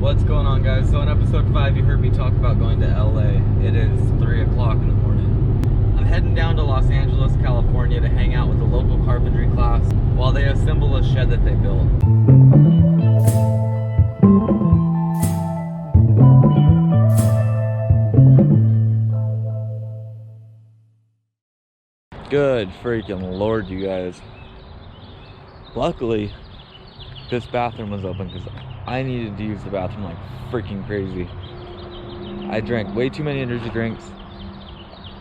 What's going on, guys? So in episode 5 you heard me talk about going to LA. It is 3 o'clock in the morning. I'm heading down to Los Angeles, California to hang out with a local carpentry class while they assemble a shed that they built. Good freaking Lord, you guys. Luckily, this bathroom was open because I needed to use the bathroom like freaking crazy. I drank way too many energy drinks,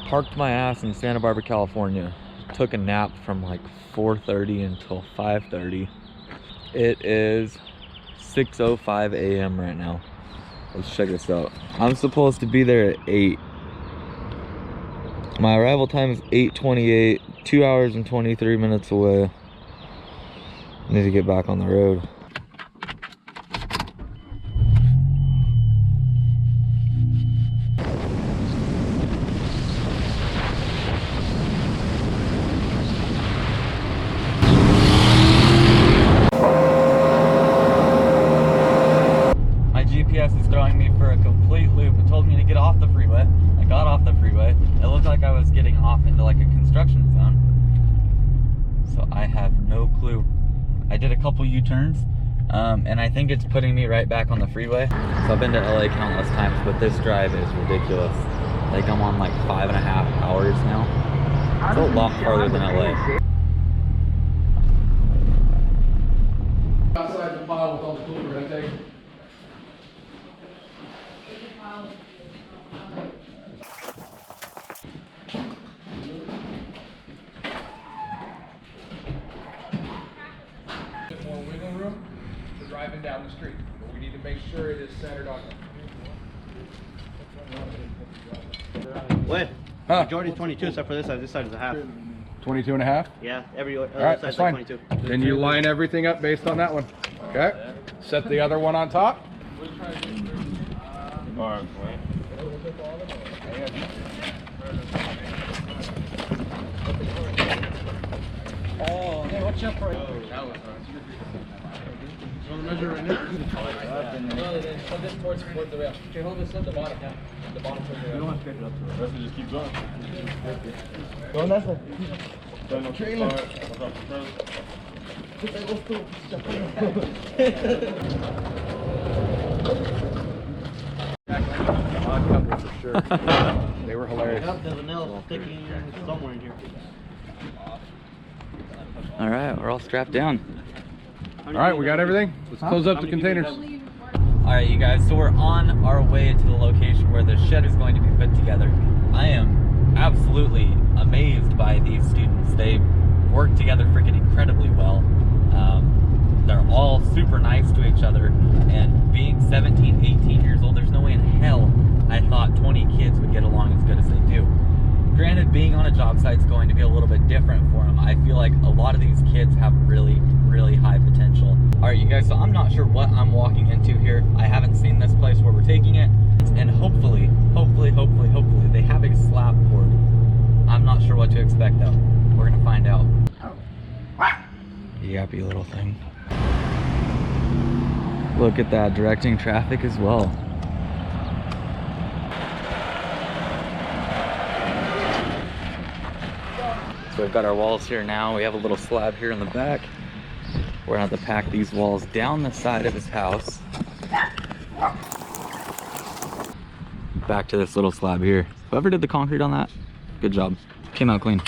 parked my ass in Santa Barbara, California, took a nap from like 4:30 until 5:30. It is 6:05 a.m. right now. Let's check this out. I'm supposed to be there at 8. My arrival time is 8:28, 2 hours and 23 minutes away. I need to get back on the road. My GPS is throwing me for a complete loop. It told me to get off the freeway. I got off the freeway. It looked like I was getting off into like a construction zone. So I have no clue. I did a couple U-turns, and I think it's putting me right back on the freeway. So I've been to LA countless times, but this drive is ridiculous. Like I'm on like 5.5 hours now. It's a lot farther than LA. Outside the pile with all the tools we're gonna take. More wiggle room for driving down the street, but we need to make sure it is centered on. Wait, Huh? majority is 22 except for this side is a half. 22 and a half? Yeah, every other All right, side's that's like fine. 22. Then you line everything up based on that one. Okay? Set the other one on top. Oh, hey, watch out for it. Measure right now. Put this towards the rail. Okay, hold this at the bottom, yeah. The bottom towards the rail. You don't have to get it up to it. That's just keep going. Go Nessa. Trailer. Odd couple for sure. They were hilarious. Yep, there's a nail sticking somewhere in here. All right, we're all strapped down. All right, we got everything. Let's close up the containers. All right, you guys, so we're on our way to the location where the shed is going to be put together. I am absolutely amazed by these students. They work together freaking incredibly well. They're all super nice to each other, and being 17, 18 years old, there's no way in hell I thought 20 kids would get along as good as they do. Granted, being on a job site is going to be a little bit different for them. I feel like a lot of these kids have really high potential. All right, you guys, so I'm not sure what I'm walking into here. I haven't seen this place where we're taking it, and hopefully they have a slab poured. I'm not sure what to expect though. We're gonna find out. Yappy little thing. Look at that, directing traffic as well. So we've got our walls here now. We have a little slab here in the back. We're gonna have to pack these walls down the side of his house. Back to this little slab here. Whoever did the concrete on that, good job. Came out clean.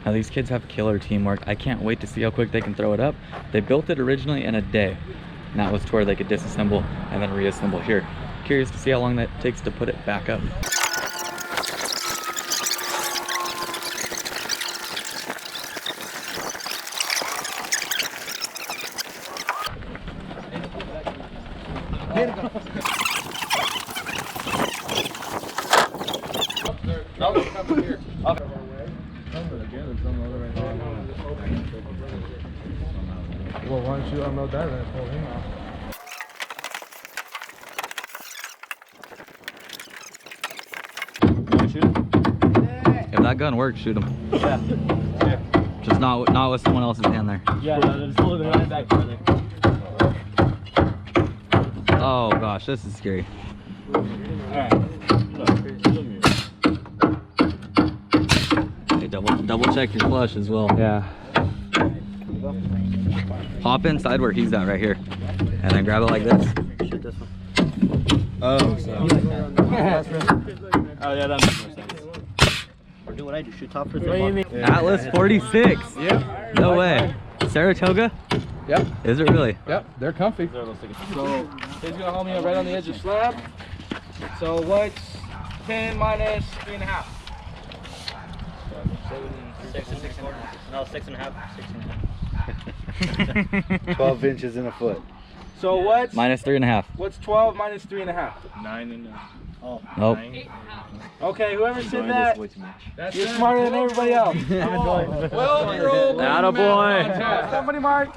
Now these kids have killer teamwork. I can't wait to see how quick they can throw it up. They built it originally in a day, and that was to where they could disassemble and then reassemble here. Curious to see how long that takes to put it back up. Well, why don't you unload that and pull him out? If that gun works, shoot him. Yeah. Just not with someone else's hand there. Yeah, no, just hold it right back further. Oh gosh, this is scary. Alright. Hey, double check your flush as well. Yeah. Hop inside where he's at right here, and then grab it like this. Shoot this one. Oh, so. Oh yeah, that makes more sense. Or do what I do, shoot top first. Atlas 46. Yep. No way. Saratoga? Yep. Is it really? Yep. They're comfy. So he's gonna hold me up right on the edge of slab. So what's 10 minus 3.5? 12 inches in a foot. So what's Minus 3.5. what's 12 minus 3.5? 9 and oh. Nope. Okay, whoever said that, you're smarter than everybody else. 12-year-old. Attaboy. Somebody mark.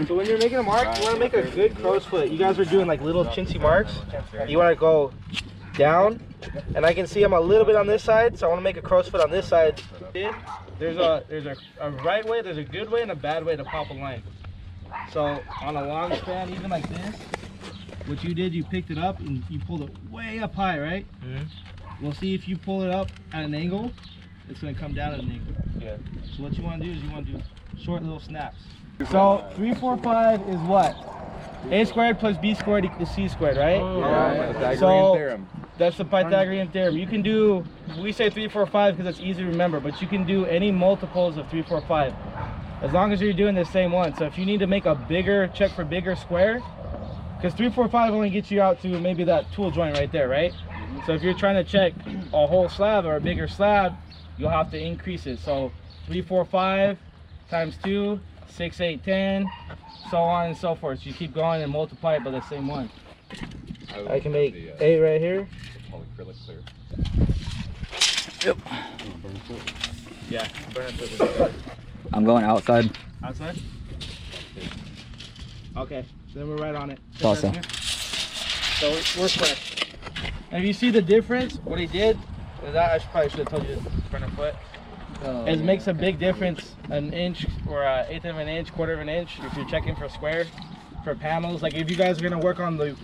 So when you're making a mark, you want to make a good crow's foot. You guys are doing like little chintzy marks. You want to go down, and I can see I'm a little bit on this side, so I want to make a crow's foot on this side. There's a right way, there's a good way, and a bad way to pop a line. So on a long span, even like this, what you did, you picked it up and you pulled it way up high, right? Mm-hmm. We'll see if you pull it up at an angle, it's going to come down at an angle. Yeah. So what you want to do is you want to do short little snaps. So 3, 4, 5 is what? A squared plus B squared equals C squared, right? Oh, yeah. Pythagorean So theorem. that's the Pythagorean theorem. You can do, we say 3, 4, 5 because it's easy to remember, but you can do any multiples of 3, 4, 5. As long as you're doing the same one. So if you need to make a bigger, check for bigger square, because 3, 4, 5 only gets you out to maybe that tool joint right there, right? So if you're trying to check a whole slab or a bigger slab, you'll have to increase it. So 3, 4, 5 times 2, 6, 8, 10, so on and so forth. So you keep going and multiply it by the same one. I can make 8 right here. Yep. Yeah. I'm going outside. Outside? Okay, then we're right on it. Awesome. So we're fresh. And if you see the difference, what he did, that I probably should have told you to front of foot. It makes a big difference, an inch or an eighth of an inch, quarter of an inch, if you're checking for square, for panels. Like if you guys are gonna work on the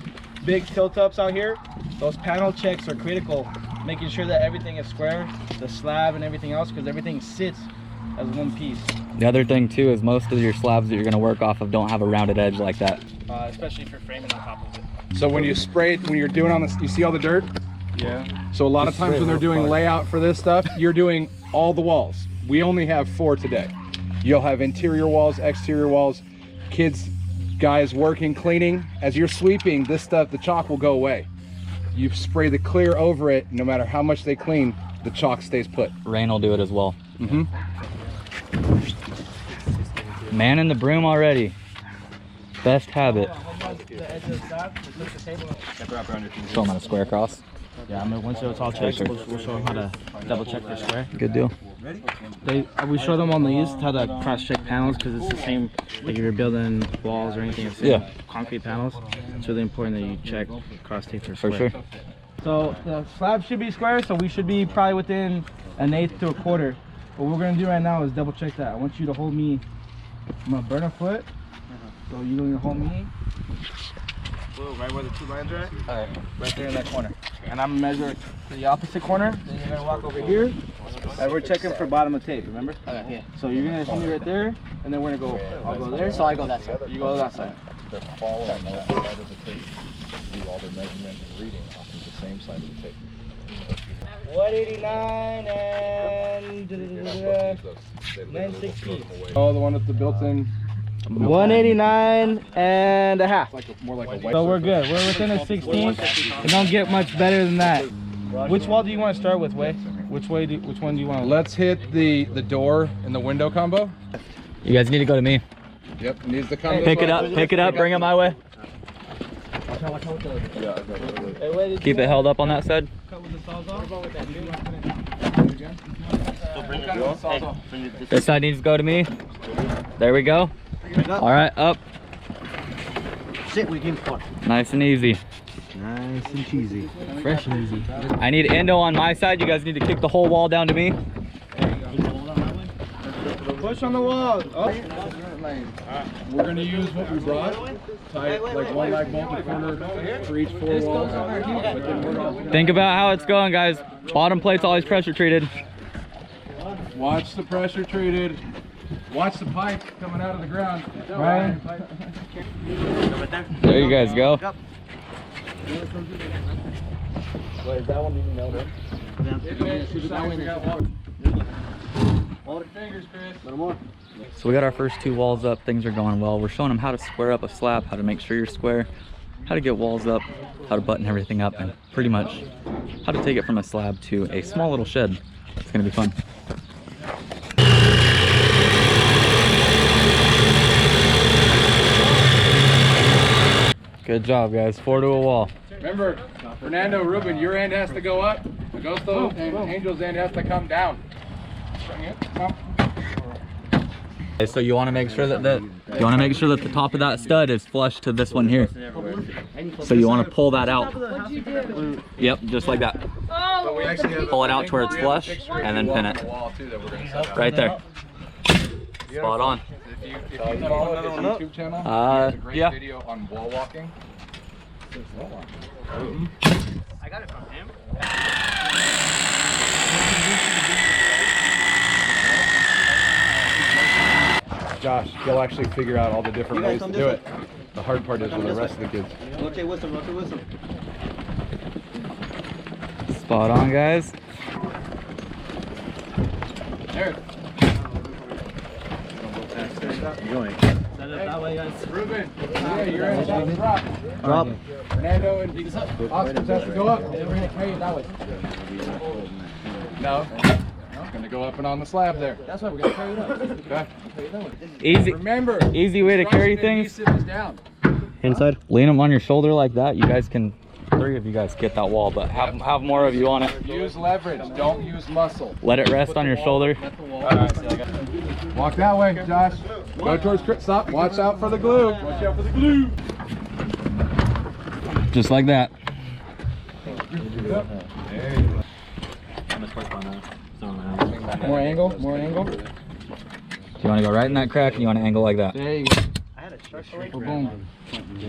big tilt ups out here, those panel checks are critical, making sure that everything is square, the slab and everything else, because everything sits as one piece. The other thing too is most of your slabs that you're going to work off of don't have a rounded edge like that. Especially if you're framing on top of it. So when you spray it, when you're doing on this, you see all the dirt? Yeah. So a lot of times when they're doing layout for this stuff, you're doing all the walls. We only have 4 today. You'll have interior walls, exterior walls, kids, guys working, cleaning. As you're sweeping this stuff, the chalk will go away. You spray the clear over it, no matter how much they clean, the chalk stays put. Rain will do it as well. Mm-hmm. Man in the broom already. Best habit. Show him how to square across. Yeah, I mean, once it's all checked, we'll show them how to double check for square. Good deal. We show them on these how to cross check panels, because it's the same, like if you're building walls or anything, it's concrete panels. It's really important that you check cross tape for square. For sure. So the slab should be square, so we should be probably within an eighth to a quarter. What we're gonna do right now is double check that. I want you to hold me, I'm gonna burn a foot. So you're gonna hold me right where the 2 lines are at. Alright. Right there in that corner. And I'm gonna measure to the opposite corner. Then you're gonna walk over here. And we're checking for bottom of tape, remember? Okay, yeah. So you're gonna see me right there, and then we're gonna go, I'll go there. So I go that side. You go that side. They're following that side of the tape. Do all their measurement and reading off of the same side of the tape. 189 and 960. Oh, the one with the built-in. 189 and a half. More like a white. So we're good. We're within a 16. It don't get much better than that. Which wall do you want to start with, Way? Which one do you want to? Let's hit the door and the window combo. You guys need to go to me. Yep, needs the combo. Pick it up, bring it my way. Keep it held up on that side. This side needs to go to me. There we go. All right, up. Sit, we can spot. Nice and easy. Nice and cheesy. Fresh and easy. I need endo on my side. You guys need to kick the whole wall down to me. Push on the wall. Oh. We're gonna use what we brought. Tight, like one lag bolt in corner for each 4 walls. But then we're all Think about how it's going, guys. Bottom plate's always pressure treated. watch the pressure treated. Watch the pipe coming out of the ground. Right. There you guys go. Wait, is that one even nailed in? Hold your fingers, Chris. Little more. So we got our first 2 walls up. Things are going well. We're showing them how to square up a slab, how to make sure you're square, how to get walls up, how to button everything up, and pretty much how to take it from a slab to a small little shed. It's gonna be fun. Good job, guys. 4 to a wall. Remember, Fernando, Ruben, your end has to go up. Augusto and Angel's end has to come down. Bring it. Come. Okay, so you want to make sure that the top of that stud is flush to this one here. So you want to pull that out. Yep, just like that. Pull it out to where it's flush, and then pin it. Right there. Spot on. If you follow another YouTube channel, there's a great yeah. video on wall walking. I got it from him. Josh, he'll actually figure out all the different ways to do it. The hard part is with the rest of the kids. Rotate with them, rotate with them. Spot on, guys. There. Set it that way, guys. Ruben, yeah, you're in the drop. Drop. Fernando and Oscar has to go up. And then we're going to carry it that way. No. It's going to go up and on the slab there. That's why we're going to carry it up. Okay. Easy. Remember, Easy way to carry things. adhesive is down. Inside. Lean them on your shoulder like that. You guys can, 3 of you guys get that wall, but have more of you on it. Use leverage. Don't use muscle. Let it rest on your shoulder. Walk that way, Josh. Go towards Chris. Stop. Watch out for the glue. Watch out for the glue. Just like that. More angle, more angle. Do you want to go right in that crack, and you want to angle like that? There you go. Boom.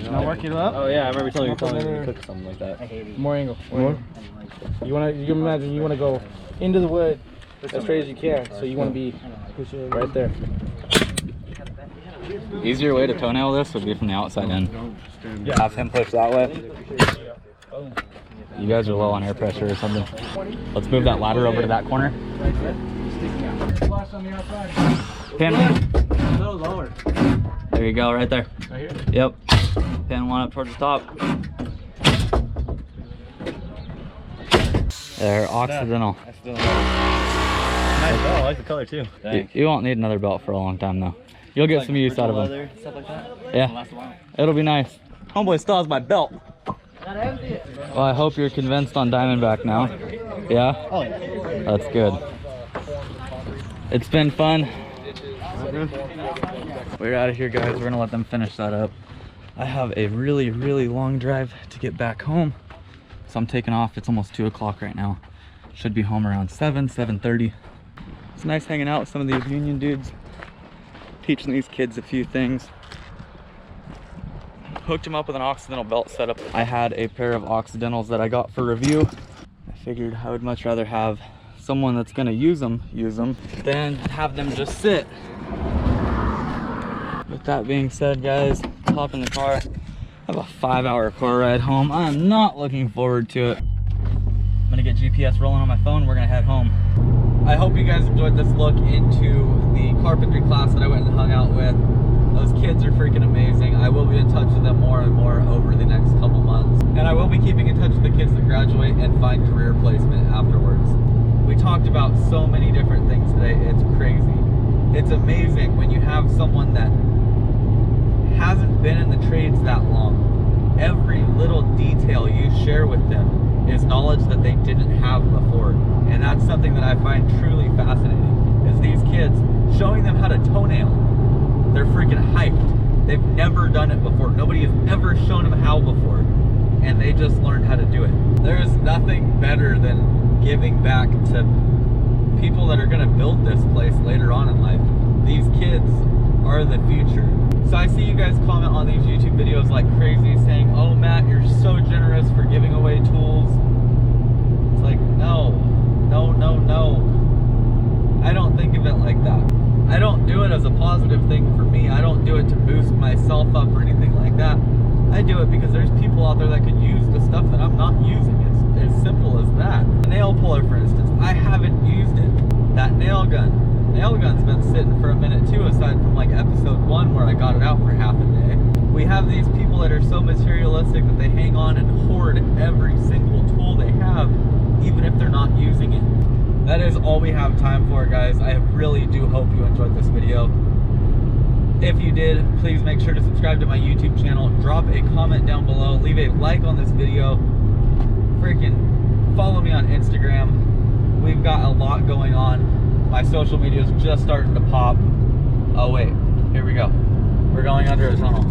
Now work it up. Oh yeah, I remember telling you to cook something like that. More angle. More. You imagine you wanna go into the wood as straight as you can. So you wanna be right there. Easier way to toenail this would be from the outside in. Have him push that way. You guys are low on air pressure or something. Let's move that ladder over to that corner. Flush on the outside. Pin. No, lower. There you go, right there. Right here? Yep. Pin one up towards the top. There, Occidental. Nice belt. I like the color too. You won't need another belt for a long time though. You'll get some use out of them. Stuff like that. Yeah, it'll be nice. Homeboy still has my belt. Well, I hope you're convinced on Diamondback now. Yeah? Oh yeah. That's good. It's been fun. We're out of here, guys. We're gonna let them finish that up. I have a really, really long drive to get back home. So I'm taking off. It's almost 2 o'clock right now. Should be home around 7:30. It's nice hanging out with some of these union dudes. Teaching these kids a few things. Hooked them up with an Occidental belt setup. I had a pair of Occidentals that I got for review. I figured I would much rather have someone that's gonna use them, than have them just sit. With that being said, guys, hop in the car. I have a 5-hour car ride home. I'm not looking forward to it. I'm gonna get GPS rolling on my phone. We're gonna head home. I hope you guys enjoyed this look into the carpentry class that I went and hung out with. Those kids are freaking amazing. I will be in touch with them more and more over the next couple months. And I will be keeping in touch with the kids that graduate and find career placement afterwards. We talked about so many different things today. It's crazy. It's amazing when you have someone that hasn't been in the trades that long. Every little detail you share with them is knowledge that they didn't have before. And that's something that I find truly fascinating, is these kids, showing them how to toenail. They're freaking hyped. They've never done it before. Nobody has ever shown them how before. And they just learned how to do it. There's nothing better than giving back to people that are gonna build this place later on in life. These kids are the future. So I see you guys comment on these YouTube videos like crazy, saying, oh Matt, you're so generous for giving away tools. It's like, no. I don't think of it like that. I don't do it as a positive thing for me. I don't do it to boost myself up or anything like that. I do it because there's people out there that could use the stuff that I'm not using. It's as simple as that. The nail puller, for instance, I haven't used it. That nail gun. Nail gun's been sitting for a minute too, aside from like episode 1 where I got it out for half a day. We have these people that are so materialistic that they hang on and hoard every single tool they have, even if they're not using it. That is all we have time for, guys. I really do hope you enjoyed this video. If you did, please make sure to subscribe to my YouTube channel, drop a comment down below, leave a like on this video, freaking follow me on Instagram. We've got a lot going on. My social media is just starting to pop. Oh wait, here we go. We're going under a tunnel.